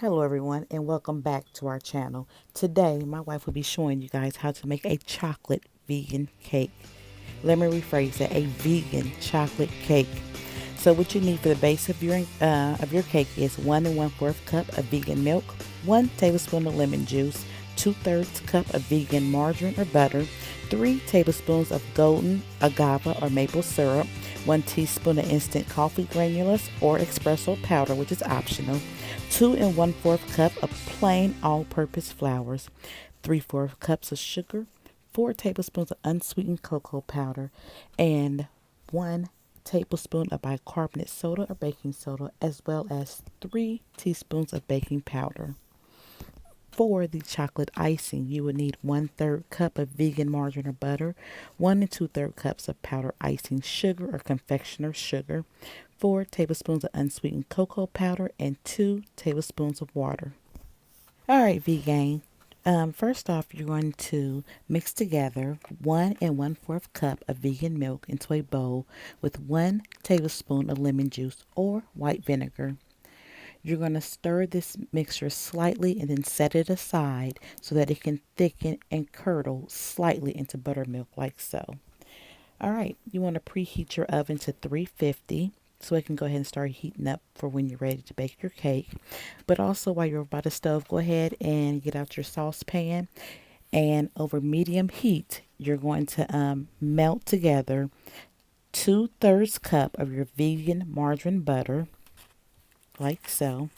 Hello everyone and welcome back to our channel. Today my wife will be showing you guys how to make a chocolate vegan cake. Let me rephrase that, a vegan chocolate cake. So what you need for the base of your cake is 1 1/4 cup of vegan milk, 1 tablespoon of lemon juice, 2/3 cup of vegan margarine or butter, 3 tablespoons of golden agave or maple syrup, 1 teaspoon of instant coffee granules or espresso powder, which is optional, 2 1/4 cup of plain all-purpose flours, 3/4 cups of sugar, 4 tablespoons of unsweetened cocoa powder, and 1 tablespoon of bicarbonate soda or baking soda, as well as 3 teaspoons of baking powder. For the chocolate icing, you will need 1/3 cup of vegan margarine or butter, 1 2/3 cups of powdered icing sugar or confectioner sugar, 4 tablespoons of unsweetened cocoa powder, and 2 tablespoons of water. All right, VGang. First off, you're going to mix together 1 1/4 cup of vegan milk into a bowl with 1 tablespoon of lemon juice or white vinegar. You're going to stir this mixture slightly and then set it aside so that it can thicken and curdle slightly into buttermilk like so. All right, you want to preheat your oven to 350 so it can go ahead and start heating up for when you're ready to bake your cake. But also while you're by the stove, go ahead and get out your saucepan, and over medium heat, you're going to melt together 2/3 cup of your vegan margarine butter like so.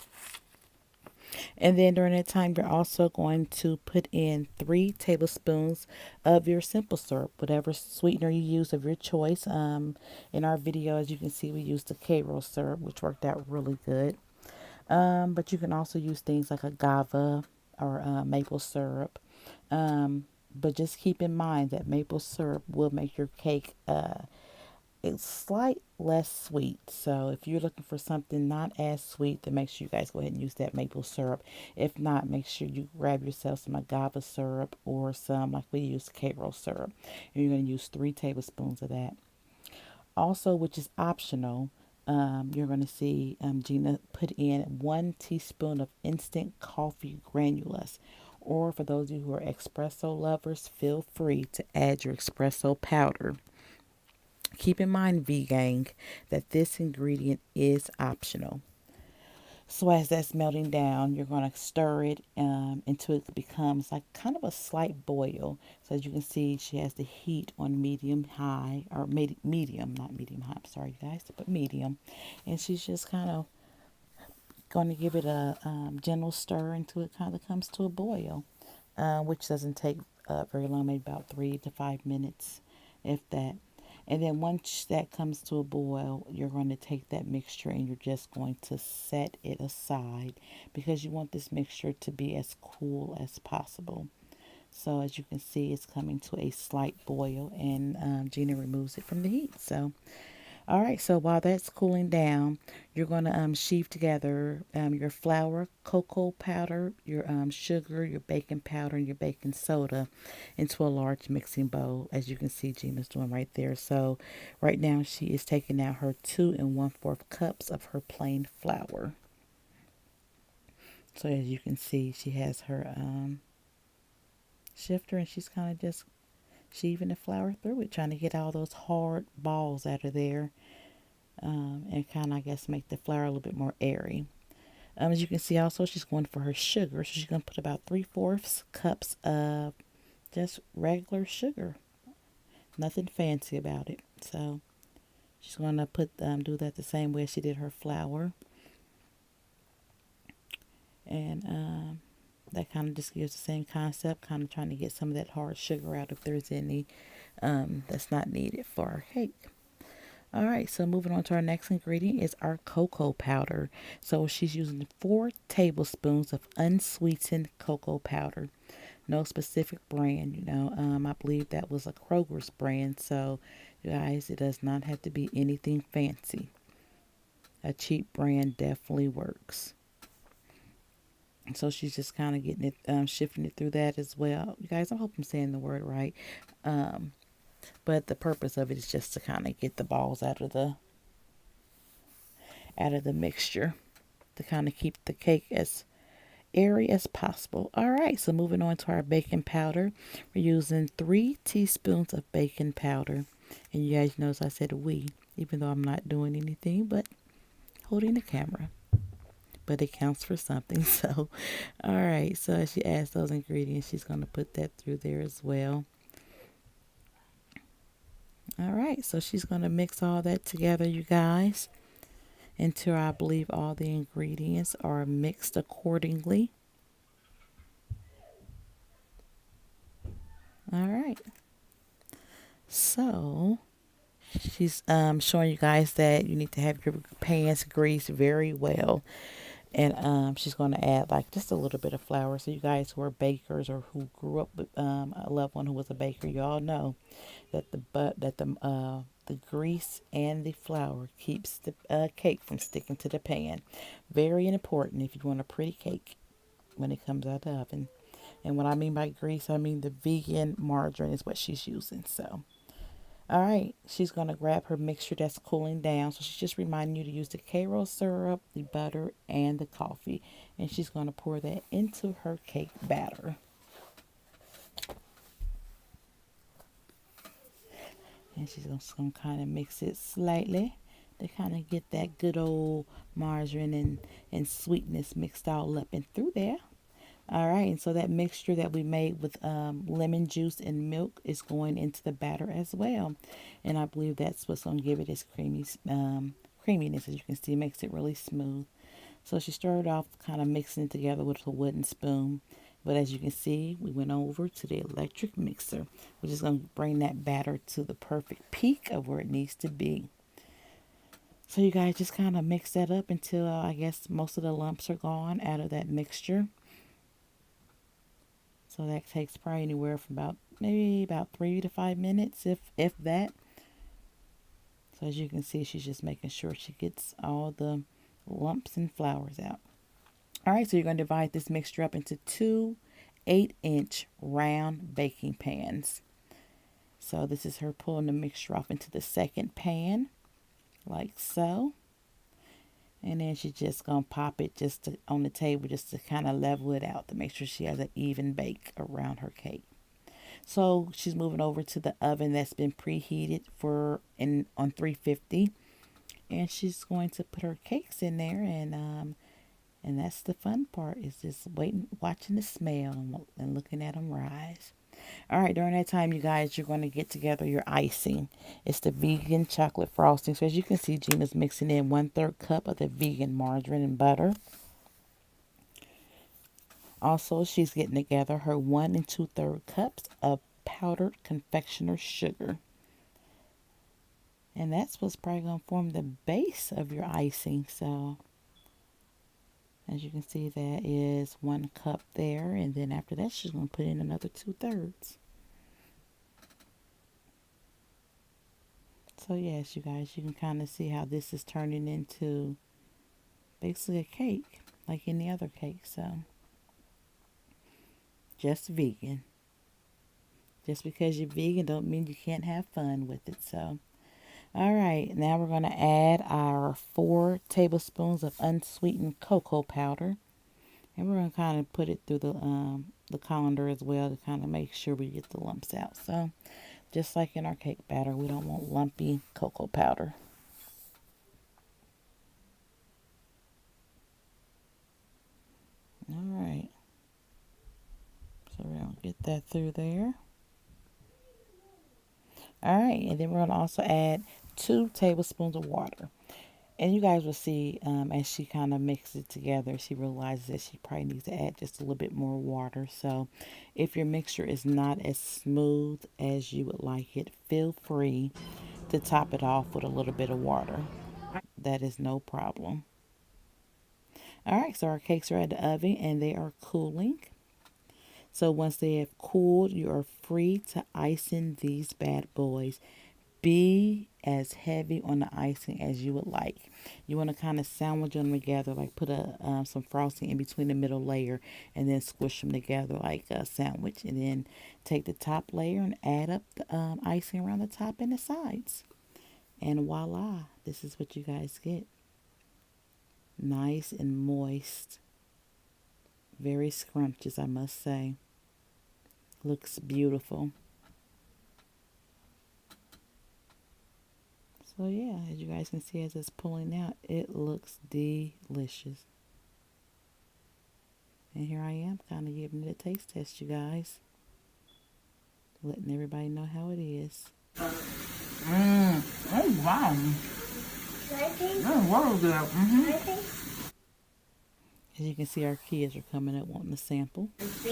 And then during that time, you're also going to put in 3 tablespoons of your simple syrup, whatever sweetener you use of your choice. In our video, as you can see, we used the Karo Syrup, which worked out really good. But you can also use things like agave or maple syrup. But just keep in mind that maple syrup will make your cake it's slight less sweet. So if you're looking for something not as sweet, then make sure you guys go ahead and use that maple syrup. If not, make sure you grab yourself some agave syrup or some, like we use, Karo syrup. And you're going to use 3 tablespoons of that. Also, which is optional, you're going to see Gina put in 1 teaspoon of instant coffee granules. Or for those of you who are espresso lovers, feel free to add your espresso powder. Keep in mind, VGang, that this ingredient is optional. So as that's melting down, you're going to stir it until it becomes like kind of a slight boil. So as you can see, she has the heat on medium high, or medium, not medium high, I'm sorry guys, but medium. And she's just kind of going to give it a gentle stir until it kind of comes to a boil, which doesn't take very long, maybe about 3 to 5 minutes, if that. And then once that comes to a boil, you're going to take that mixture and you're just going to set it aside because you want this mixture to be as cool as possible. So as you can see, it's coming to a slight boil, and Gina removes it from the heat. So all right, so while that's cooling down, you're going to sheave together your flour, cocoa powder, your sugar, your baking powder, and your baking soda into a large mixing bowl, as you can see Gina's doing right there. So right now she is taking out her 2 1/4 cups of her plain flour. So as you can see, she has her shifter, and she's kind of just sheaving the flour through it, trying to get all those hard balls out of there. And kind of, I guess, make the flour a little bit more airy. As you can see, also, she's going for her sugar. So she's going to put about 3/4 cups of just regular sugar. Nothing fancy about it. So she's going to do that the same way she did her flour. And that kind of just gives the same concept, kind of trying to get some of that hard sugar out if there's any that's not needed for our cake. All right, so moving on to our next ingredient is our cocoa powder. So she's using 4 tablespoons of unsweetened cocoa powder. No specific brand, I believe that was a Kroger's brand. So, you guys, it does not have to be anything fancy. A cheap brand definitely works. So she's just kind of getting it, shifting it through that as well. You guys, I hope I'm saying the word right. But the purpose of it is just to kind of get the balls out of the mixture, to kind of keep the cake as airy as possible. All right, so moving on to our baking powder. We're using 3 teaspoons of baking powder. And you guys notice I said we, even though I'm not doing anything but holding the camera. But it counts for something. So, all right, so as she adds those ingredients, she's going to put that through there as well. All right, so she's going to mix all that together, you guys, until I believe all the ingredients are mixed accordingly. All right. So she's showing you guys that you need to have your pans greased very well. And she's going to add like just a little bit of flour. So you guys who are bakers or who grew up with a loved one who was a baker, you all know that the grease and the flour keeps the cake from sticking to the pan. Very important if you want a pretty cake when it comes out of the oven. And what I mean by grease, I mean the vegan margarine is what she's using. So, all right, she's going to grab her mixture that's cooling down. So she's just reminding you to use the Karo syrup, the butter, and the coffee. And she's going to pour that into her cake batter. And she's just going to kind of mix it slightly to kind of get that good old margarine and sweetness mixed all up and through there. All right, and so that mixture that we made with lemon juice and milk is going into the batter as well. And I believe that's what's going to give it its creaminess. As you can see, it makes it really smooth. So she started off kind of mixing it together with a wooden spoon. But as you can see, we went over to the electric mixer, which is going to bring that batter to the perfect peak of where it needs to be. So you guys just kind of mix that up until I guess most of the lumps are gone out of that mixture. So that takes probably anywhere from maybe about 3 to 5 minutes, if that. So as you can see, she's just making sure she gets all the lumps and flours out. All right, so you're going to divide this mixture up into 2 8-inch round baking pans. So this is her pulling the mixture off into the second pan, like so. And then she's just going to pop it on the table just to kind of level it out to make sure she has an even bake around her cake. So she's moving over to the oven that's been preheated on 350. And she's going to put her cakes in there and that's the fun part, is just waiting, watching the smell and looking at them rise. All right, during that time, you guys, you're going to get together your icing. It's the vegan chocolate frosting. So as you can see, Gina's mixing in 1/3 cup of the vegan margarine and butter. Also, she's getting together her 1 2/3 cups of powdered confectioner sugar. And that's what's probably going to form the base of your icing. So as you can see, that is 1 cup there. And then after that, she's going to put in another 2/3. So yes, you guys, you can kind of see how this is turning into basically a cake, like any other cake. So just vegan. Just because you're vegan don't mean you can't have fun with it. So, all right, now we're going to add our 4 tablespoons of unsweetened cocoa powder. And we're going to kind of put it through the colander as well to kind of make sure we get the lumps out. So just like in our cake batter, we don't want lumpy cocoa powder. All right. So we're going to get that through there. All right, and then we're going to also add 2 tablespoons of water. And you guys will see as she kind of mixes it together, she realizes that she probably needs to add just a little bit more water. So if your mixture is not as smooth as you would like it, feel free to top it off with a little bit of water. That is no problem. All right, so our cakes are at the oven and they are cooling. So once they have cooled, you are free to icing these bad boys. Be as heavy on the icing as you would like. You want to kind of sandwich them together, like put some frosting in between the middle layer and then squish them together like a sandwich. And then take the top layer and add up the icing around the top and the sides. And voila, this is what you guys get. Nice and moist Very scrumptious, I must say. Looks beautiful. So yeah, as you guys can see as it's pulling out, it looks delicious. And here I am kind of giving it a taste test, you guys. Letting everybody know how it is. Oh wow. Oh, good. As you can see, our kids are coming up wanting to sample. Is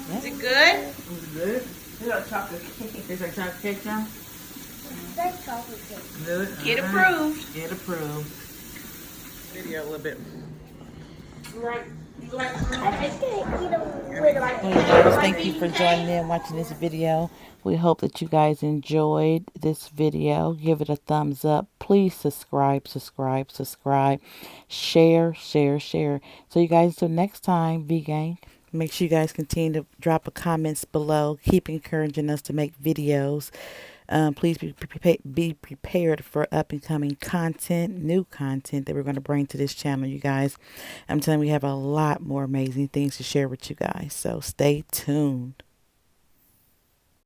Yep. it good? It's good. It's like chocolate cake. It's like chocolate cake now? It's like chocolate cake. Good. Get approved. Get approved. Video a little bit. I just gonna eat them with like. Hey guys, thank you for joining in watching this video. We hope that you guys enjoyed this video. Give it a thumbs up. Please subscribe. Share. So you guys, until next time, VGang, make sure you guys continue to drop a comments below. Keep encouraging us to make videos. Please be prepared for up and coming content, new content that we're going to bring to this channel, you guys. I'm telling you, we have a lot more amazing things to share with you guys. So stay tuned.